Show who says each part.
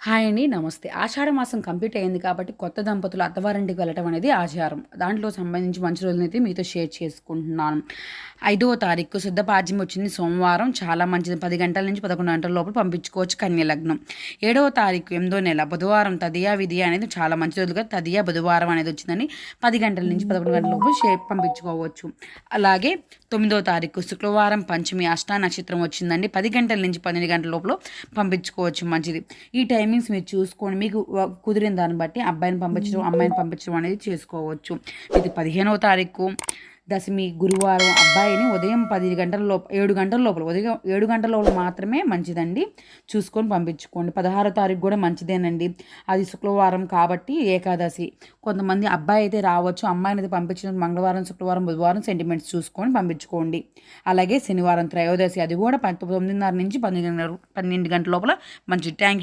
Speaker 1: Hi అండి. నమస్తే. ఆషాఢ మాసం కంప్లీట్ అయింది కాబట్టి కొత్త దంపతులు అత్తవారింటికి వెళ్ళటం అనేది ఆచారం. దాంట్లో సంబంధించి మంచి రోజులనైతే మీతో షేర్ చేసుకుంటున్నాను. 5వ తారీఖు శుద్ధ పాడ్యం వచ్చింది సోమవారం. చాలా మంచిది. 10 గంటల నుంచి 11 గంటల లోపల పంపించుకోవచ్చు కన్య లగ్నం. 7వ తారీఖు 8వ నెల బుధవారం తదియా విధియ అనేది చాలా మంచి రోజులుగా తదియా బుధవారం అనేది వచ్చిందని 10 గంటల నుంచి 11 గంటల లోపు పంపించుకోవచ్చు. అలాగే 9వ తారీఖు శుక్రవారం పంచమి అష్టా నక్షత్రం వచ్చిందండి. 10 గంటల నుంచి 12 గంటల లోపల పంపించుకోవచ్చు మంచిది. ఈ టైమింగ్స్ మీరు చూసుకొని మీకు కుదిరిన దాన్ని బట్టి అబ్బాయిని పంపించడం అమ్మాయిని పంపించడం అనేది చేసుకోవచ్చు. ఇది 15వ తారీఖు దశమి గురువారం అబ్బాయిని ఉదయం 10 గంటల లోపు 7 గంటల లోపల ఉదయం 7 గంటల లోపల మాత్రమే మంచిదండి. చూసుకొని పంపించుకోండి. 16వ తారీఖు కూడా మంచిదేనండి. అది శుక్రవారం కాబట్టి ఏకాదశి. కొంతమంది అబ్బాయి అయితే రావచ్చు, అమ్మాయిని అయితే పంపించడం మంగళవారం శుక్రవారం బుధవారం సెంటిమెంట్స్ చూసుకొని పంపించుకోండి. అలాగే శనివారం త్రయోదశి అది కూడా 9:30 నుంచి 12 గంటల లోపల మంచిది. Thank you.